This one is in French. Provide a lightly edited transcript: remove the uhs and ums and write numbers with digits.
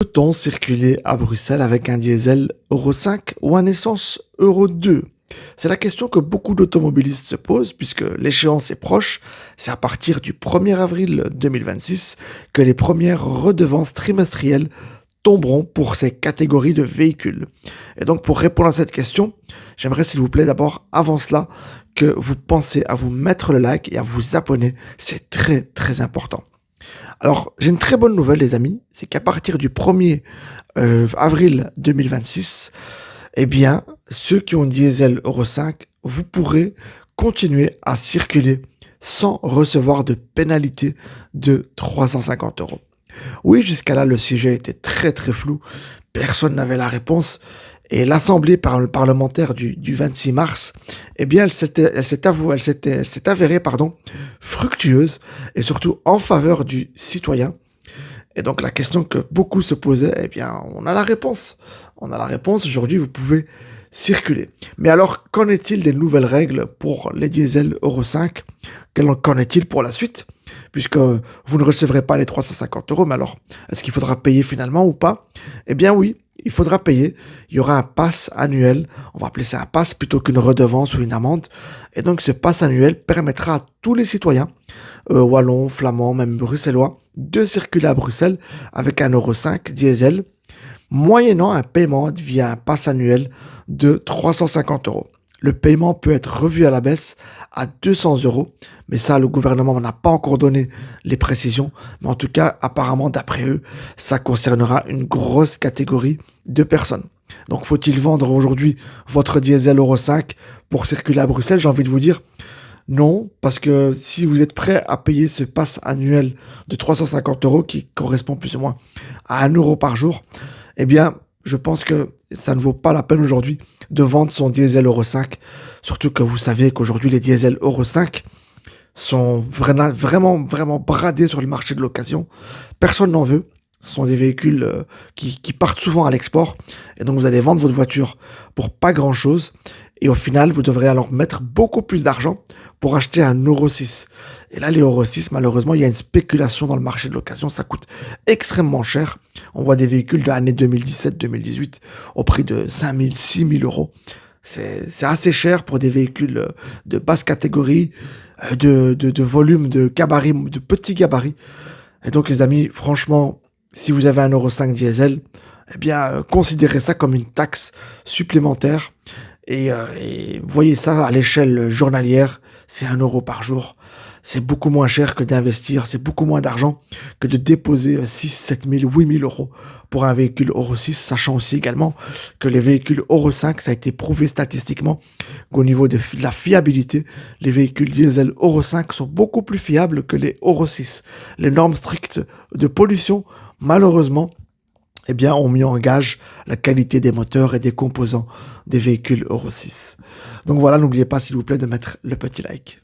Peut-on circuler à Bruxelles avec un diesel Euro 5 ou un essence Euro 2? C'est la question que beaucoup d'automobilistes se posent puisque l'échéance est proche. C'est à partir du 1er avril 2026 que les premières redevances trimestrielles tomberont pour ces catégories de véhicules. Et donc pour répondre à cette question, j'aimerais s'il vous plaît d'abord, avant cela, que vous pensez à vous mettre le like et à vous abonner. C'est très très important. Alors, j'ai une très bonne nouvelle, les amis, c'est qu'à partir du 1er avril 2026, eh bien, ceux qui ont une diesel Euro 5, vous pourrez continuer à circuler sans recevoir de pénalité de 350 euros. Oui, jusqu'à là, le sujet était très très flou. Personne n'avait la réponse. Et l'Assemblée parlementaire du 26 mars, eh bien, elle s'est avérée, fructueuse et surtout en faveur du citoyen. Et donc, la question que beaucoup se posaient, eh bien, on a la réponse. On a la réponse. Aujourd'hui, vous pouvez circuler. Mais alors, qu'en est-il des nouvelles règles pour les diesels Euro 5? Qu'en est-il pour la suite? Puisque vous ne recevrez pas les 350 euros, mais alors, est-ce qu'il faudra payer finalement ou pas? Eh bien oui, il faudra payer. Il y aura un pass annuel. On va appeler ça un pass plutôt qu'une redevance ou une amende. Et donc, ce pass annuel permettra à tous les citoyens, wallons, flamands, même bruxellois, de circuler à Bruxelles avec un Euro 5 diesel, moyennant un paiement via un pass annuel de 350 euros. Le paiement peut être revu à la baisse à 200 euros, mais ça, le gouvernement n'a pas encore donné les précisions. Mais en tout cas, apparemment, d'après eux, ça concernera une grosse catégorie de personnes. Donc, faut-il vendre aujourd'hui votre diesel Euro 5 pour circuler à Bruxelles? J'ai envie de vous dire non, parce que si vous êtes prêt à payer ce pass annuel de 350 euros, qui correspond plus ou moins à 1 euro par jour, eh bien, je pense que ça ne vaut pas la peine aujourd'hui de vendre son diesel Euro 5. Surtout que vous savez qu'aujourd'hui, les diesels Euro 5 sont vraiment bradés sur le marché de l'occasion. Personne n'en veut. Ce sont des véhicules qui partent souvent à l'export. Et donc, vous allez vendre votre voiture pour pas grand-chose. Et au final, vous devrez alors mettre beaucoup plus d'argent pour acheter un Euro 6. Et là, les Euro 6, malheureusement, il y a une spéculation dans le marché de l'occasion. Ça coûte extrêmement cher. On voit des véhicules de l'année 2017-2018 au prix de 5 000, 6 000 euros. C'est assez cher pour des véhicules de basse catégorie, de volume, de gabarit, de petits gabarits. Et donc, les amis, franchement, si vous avez un Euro 5 diesel, eh bien, considérez ça comme une taxe supplémentaire. Et voyez ça à l'échelle journalière, c'est 1 euro par jour. C'est beaucoup moins cher que d'investir, c'est beaucoup moins d'argent que de déposer 6, 7 000, 8 000 euros pour un véhicule Euro 6, sachant aussi également que les véhicules Euro 5, ça a été prouvé statistiquement qu'au niveau de la fiabilité, les véhicules diesel Euro 5 sont beaucoup plus fiables que les Euro 6. Les normes strictes de pollution, malheureusement, eh bien, ont mis en gage la qualité des moteurs et des composants des véhicules Euro 6. Donc voilà, n'oubliez pas, s'il vous plaît, de mettre le petit like.